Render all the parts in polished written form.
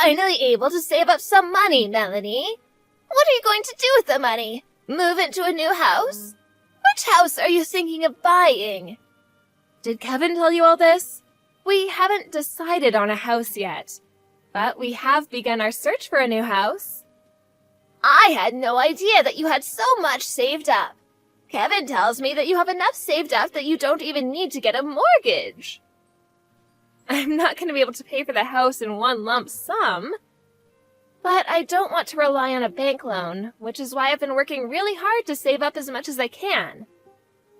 finally able to save up some money, Melanie. What are you going to do with the money? Move into a new house? Which house are you thinking of buying? Did Kevin tell you all this? We haven't decided on a house yet, but we have begun our search for a new house. I had no idea that you had so much saved up. Kevin tells me that you have enough saved up that you don't even need to get a mortgage. I'm not going to be able to pay for the house in one lump sum. But I don't want to rely on a bank loan, which is why I've been working really hard to save up as much as I can.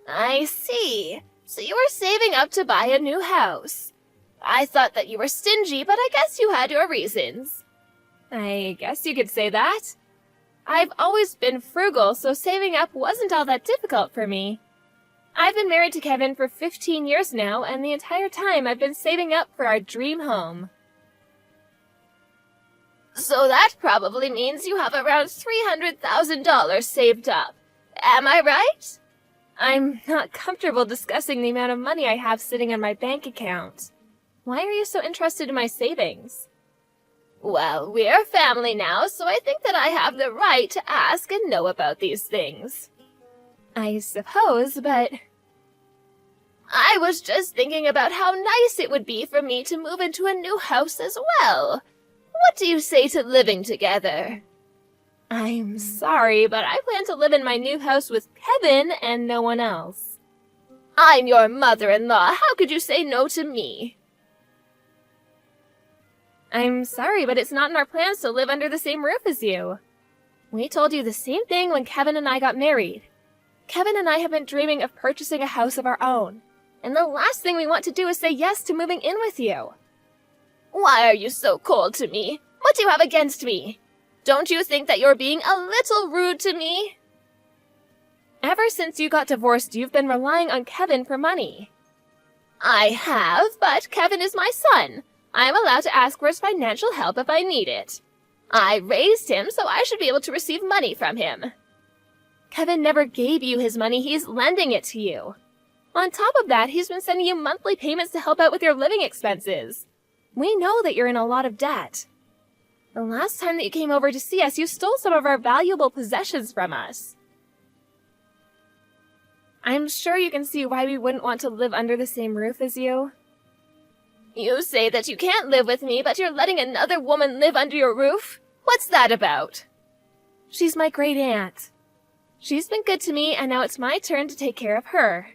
I see. So you were saving up to buy a new house. I thought that you were stingy, but I guess you had your reasons. I guess you could say that. I've always been frugal, so saving up wasn't all that difficult for me. I've been married to Kevin for 15 years now, and the entire time I've been saving up for our dream home. So that probably means you have around $300,000 saved up. Am I right? I'm not comfortable discussing the amount of money I have sitting on my bank account. Why are you so interested in my savings? Well, we're family now, so I think that I have the right to ask and know about these things. I suppose, but... I was just thinking about how nice it would be for me to move into a new house as well. What do you say to living together? I'm sorry, but I plan to live in my new house with Kevin and no one else. I'm your mother-in-law. How could you say no to me? I'm sorry, but it's not in our plans to live under the same roof as you. We told you the same thing when Kevin and I got married. Kevin and I have been dreaming of purchasing a house of our own, and the last thing we want to do is say yes to moving in with you. Why are you so cold to me? What do you have against me? Don't you think that you're being a little rude to me? Ever since you got divorced, you've been relying on Kevin for money. I have, but Kevin is my son. I'm allowed to ask for his financial help if I need it. I raised him, so I should be able to receive money from him. Kevin never gave you his money, he's lending it to you. On top of that, he's been sending you monthly payments to help out with your living expenses. We know that you're in a lot of debt. The last time that you came over to see us, you stole some of our valuable possessions from us. I'm sure you can see why we wouldn't want to live under the same roof as you. You say that you can't live with me, but you're letting another woman live under your roof? What's that about? She's my great aunt. She's been good to me, and now it's my turn to take care of her.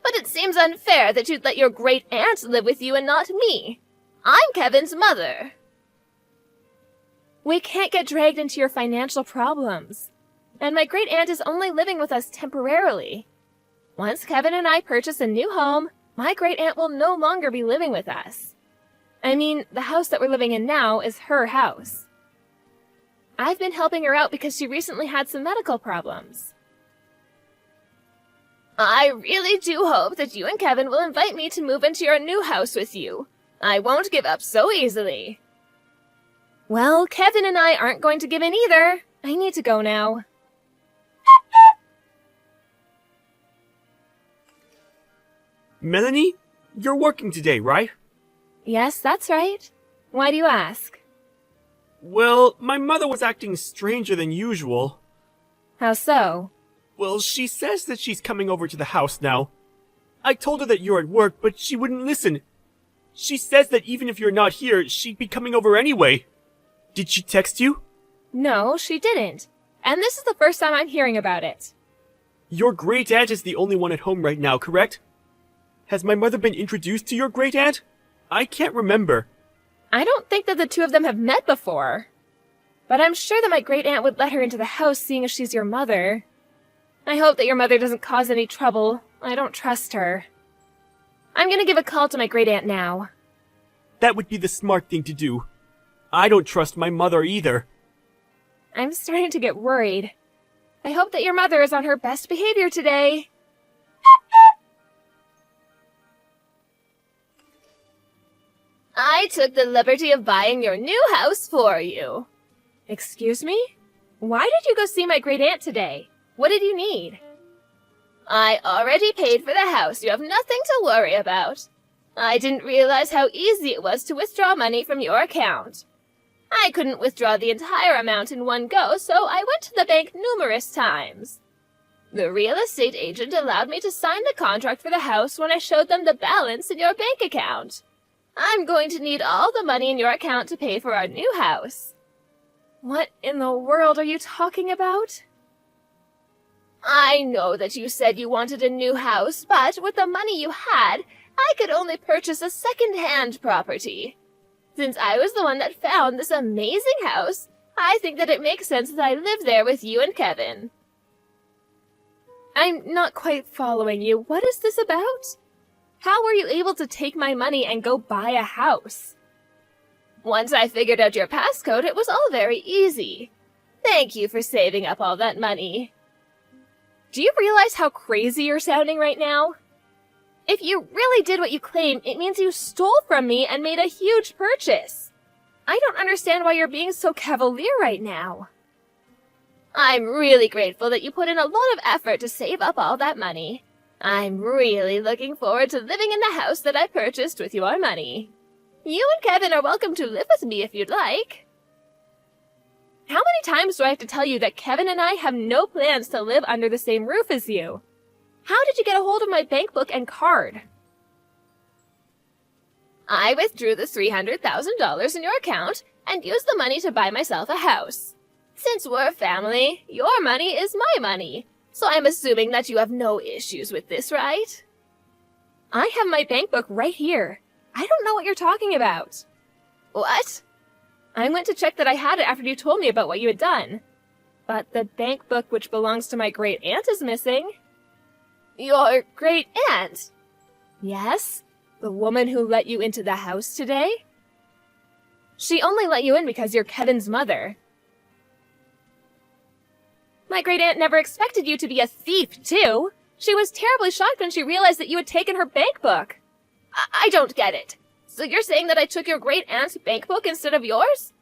But it seems unfair that you'd let your great aunt live with you and not me. I'm Kevin's mother. We can't get dragged into your financial problems. And my great aunt is only living with us temporarily. Once Kevin and I purchase a new home, my great aunt will no longer be living with us. I mean, the house that we're living in now is her house. I've been helping her out because she recently had some medical problems. I really do hope that you and Kevin will invite me to move into your new house with you. I won't give up so easily. Well, Kevin and I aren't going to give in either. I need to go now. Melanie, you're working today, right? Yes, that's right. Why do you ask? Well, my mother was acting stranger than usual. How so? Well, she says that she's coming over to the house now. I told her that you're at work, but she wouldn't listen. She says that even if you're not here, she'd be coming over anyway. Did she text you? No, she didn't. And this is the first time I'm hearing about it. Your great aunt is the only one at home right now, correct? Has my mother been introduced to your great aunt? I can't remember. I don't think that the two of them have met before. But I'm sure that my great aunt would let her into the house, seeing as she's your mother. I hope that your mother doesn't cause any trouble. I don't trust her. I'm gonna give a call to my great aunt now. That would be the smart thing to do. I don't trust my mother either. I'm starting to get worried. I hope that your mother is on her best behavior today. I took the liberty of buying your new house for you. Excuse me? Why did you go see my great aunt today? What did you need? I already paid for the house. You have nothing to worry about. I didn't realize how easy it was to withdraw money from your account. I couldn't withdraw the entire amount in one go, so I went to the bank numerous times. The real estate agent allowed me to sign the contract for the house when I showed them the balance in your bank account. I'm going to need all the money in your account to pay for our new house. What in the world are you talking about? I know that you said you wanted a new house, but with the money you had, I could only purchase a second-hand property. Since I was the one that found this amazing house, I think that it makes sense that I live there with you and Kevin. I'm not quite following you. What is this about? How were you able to take my money and go buy a house? Once I figured out your passcode, it was all very easy. Thank you for saving up all that money. Do you realize how crazy you're sounding right now? If you really did what you claim, it means you stole from me and made a huge purchase. I don't understand why you're being so cavalier right now. I'm really grateful that you put in a lot of effort to save up all that money. I'm really looking forward to living in the house that I purchased with your money. You and Kevin are welcome to live with me if you'd like. How many times do I have to tell you that Kevin and I have no plans to live under the same roof as you? How did you get a hold of my bank book and card? I withdrew the $300,000 in your account and used the money to buy myself a house. Since we're a family, your money is my money, so I'm assuming that you have no issues with this, right? I have my bank book right here. I don't know what you're talking about. What? I went to check that I had it after you told me about what you had done. But the bank book which belongs to my great-aunt is missing. Your great-aunt? Yes, the woman who let you into the house today. She only let you in because you're Kevin's mother. My great-aunt never expected you to be a thief, too. She was terribly shocked when she realized that you had taken her bank book. I don't get it. So you're saying that I took your great-aunt's bank book instead of yours?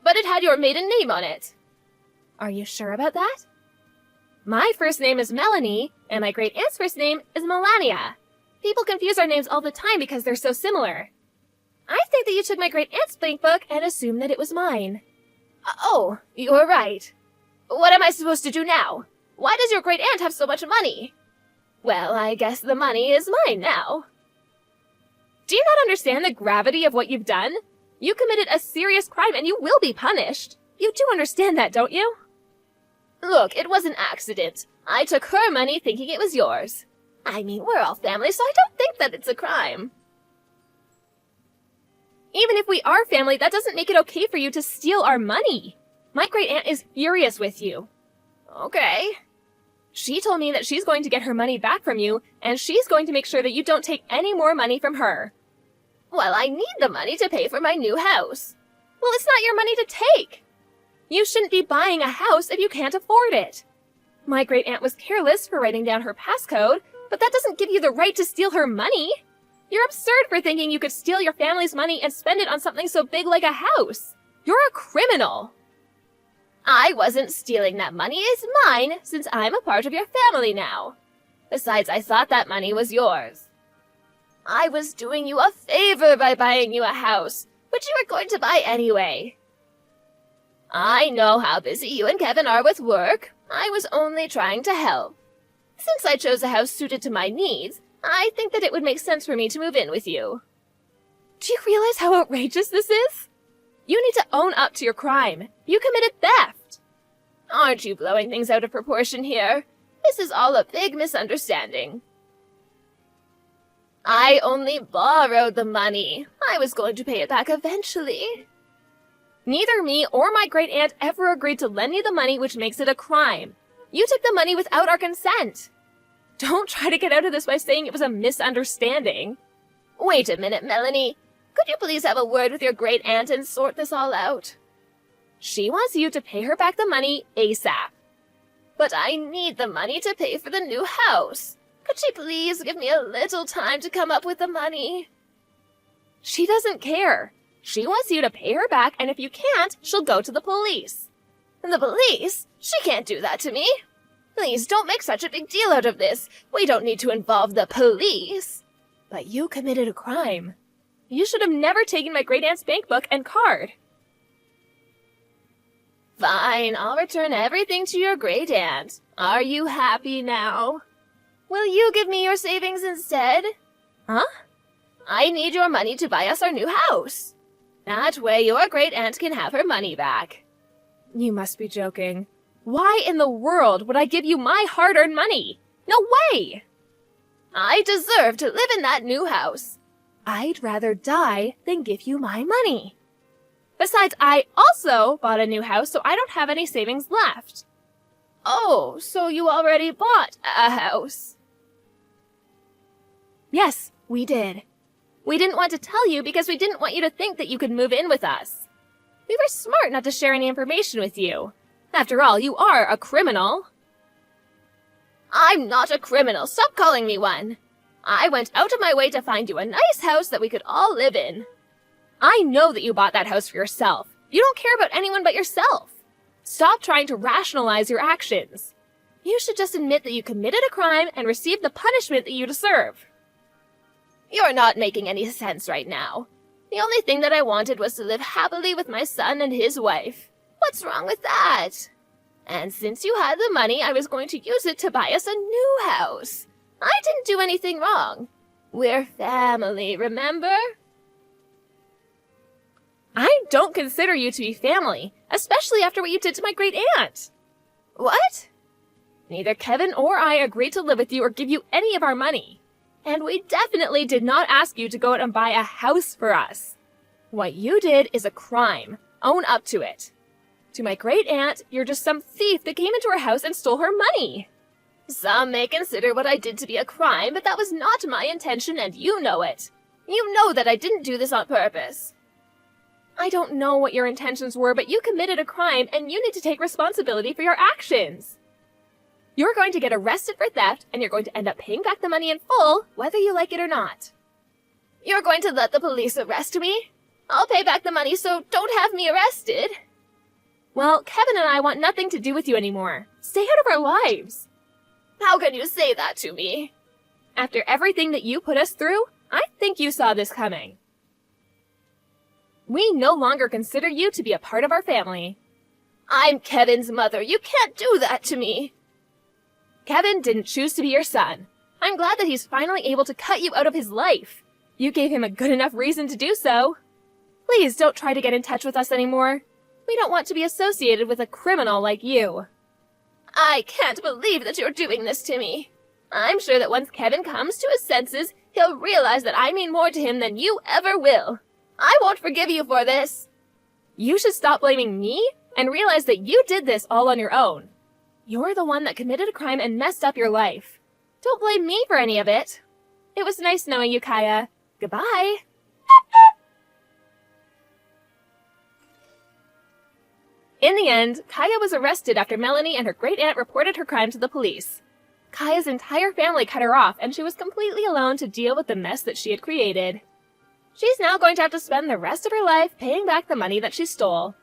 But it had your maiden name on it. Are you sure about that? My first name is Melanie, and my great-aunt's first name is Melania. People confuse our names all the time because they're so similar. I think that you took my great-aunt's bank book and assumed that it was mine. Oh, you're right. What am I supposed to do now? Why does your great-aunt have so much money? Well, I guess the money is mine now. Do you not understand the gravity of what you've done? You committed a serious crime and you will be punished. You do understand that, don't you? Look, it was an accident. I took her money thinking it was yours. I mean, we're all family, so I don't think that it's a crime. Even if we are family, that doesn't make it okay for you to steal our money. My great-aunt is furious with you. Okay. She told me that she's going to get her money back from you, and she's going to make sure that you don't take any more money from her. Well, I need the money to pay for my new house. Well, it's not your money to take. You shouldn't be buying a house if you can't afford it. My great-aunt was careless for writing down her passcode, but that doesn't give you the right to steal her money. You're absurd for thinking you could steal your family's money and spend it on something so big like a house. You're a criminal. I wasn't stealing that money. It's mine, since I'm a part of your family now. Besides, I thought that money was yours. I was doing you a favor by buying you a house, but you were going to buy anyway. I know how busy you and Kevin are with work. I was only trying to help. Since I chose a house suited to my needs, I think that it would make sense for me to move in with you. Do you realize how outrageous this is? You need to own up to your crime. You committed theft. Aren't you blowing things out of proportion here? This is all a big misunderstanding. I only borrowed the money. I was going to pay it back eventually. Neither me or my great-aunt ever agreed to lend you the money, which makes it a crime. You took the money without our consent. Don't try to get out of this by saying it was a misunderstanding. Wait a minute, Melanie. Could you please have a word with your great-aunt and sort this all out? She wants you to pay her back the money ASAP. But I need the money to pay for the new house. Could she please give me a little time to come up with the money? She doesn't care. She wants you to pay her back, and if you can't, she'll go to the police. The police? She can't do that to me. Please don't make such a big deal out of this. We don't need to involve the police. But you committed a crime. You should have never taken my great-aunt's bank book and card. Fine, I'll return everything to your great aunt. Are you happy now? Will you give me your savings instead? Huh? I need your money to buy us our new house. That way your great aunt can have her money back. You must be joking. Why in the world would I give you my hard-earned money? No way! I deserve to live in that new house. I'd rather die than give you my money. Besides, I also bought a new house, so I don't have any savings left. Oh, so you already bought a house? Yes, we did. We didn't want to tell you because we didn't want you to think that you could move in with us. We were smart not to share any information with you. After all, you are a criminal. I'm not a criminal. Stop calling me one. I went out of my way to find you a nice house that we could all live in. I know that you bought that house for yourself. You don't care about anyone but yourself. Stop trying to rationalize your actions. You should just admit that you committed a crime and received the punishment that you deserve. You're not making any sense right now. The only thing that I wanted was to live happily with my son and his wife. What's wrong with that? And since you had the money, I was going to use it to buy us a new house. I didn't do anything wrong. We're family, remember? I don't consider you to be family, especially after what you did to my great aunt. What? Neither Kevin or I agreed to live with you or give you any of our money. And we definitely did not ask you to go out and buy a house for us. What you did is a crime. Own up to it. To my great aunt, you're just some thief that came into her house and stole her money. Some may consider what I did to be a crime, but that was not my intention and you know it. You know that I didn't do this on purpose. I don't know what your intentions were, but you committed a crime and you need to take responsibility for your actions. You're going to get arrested for theft and you're going to end up paying back the money in full, whether you like it or not. You're going to let the police arrest me? I'll pay back the money, so don't have me arrested. Well, Kevin and I want nothing to do with you anymore. Stay out of our lives. How can you say that to me? After everything that you put us through, I think you saw this coming. We no longer consider you to be a part of our family. I'm Kevin's mother. You can't do that to me. Kevin didn't choose to be your son. I'm glad that he's finally able to cut you out of his life. You gave him a good enough reason to do so. Please don't try to get in touch with us anymore. We don't want to be associated with a criminal like you. I can't believe that you're doing this to me. I'm sure that once Kevin comes to his senses, he'll realize that I mean more to him than you ever will. I won't forgive you for this. You should stop blaming me and realize that you did this all on your own. You're the one that committed a crime and messed up your life. Don't blame me for any of it. It was nice knowing you, Kaya. Goodbye. In the end, Kaya was arrested after Melanie and her great aunt reported her crime to the police. Kaya's entire family cut her off, and she was completely alone to deal with the mess that she had created. She's now going to have to spend the rest of her life paying back the money that she stole.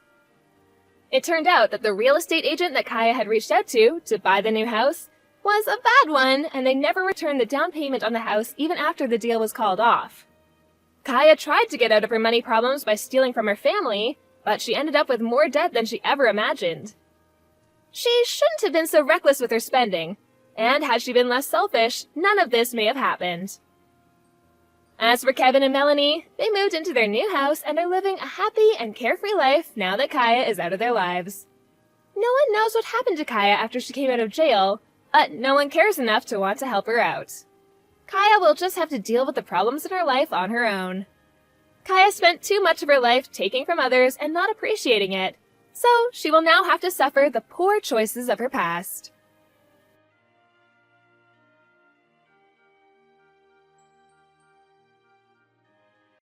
It turned out that the real estate agent that Kaya had reached out to buy the new house was a bad one, and they never returned the down payment on the house even after the deal was called off. Kaya tried to get out of her money problems by stealing from her family, but she ended up with more debt than she ever imagined. She shouldn't have been so reckless with her spending, and had she been less selfish, none of this may have happened. As for Kevin and Melanie, they moved into their new house and are living a happy and carefree life now that Kaya is out of their lives. No one knows what happened to Kaya after she came out of jail, but no one cares enough to want to help her out. Kaya will just have to deal with the problems in her life on her own. Kaya spent too much of her life taking from others and not appreciating it, so she will now have to suffer the poor choices of her past.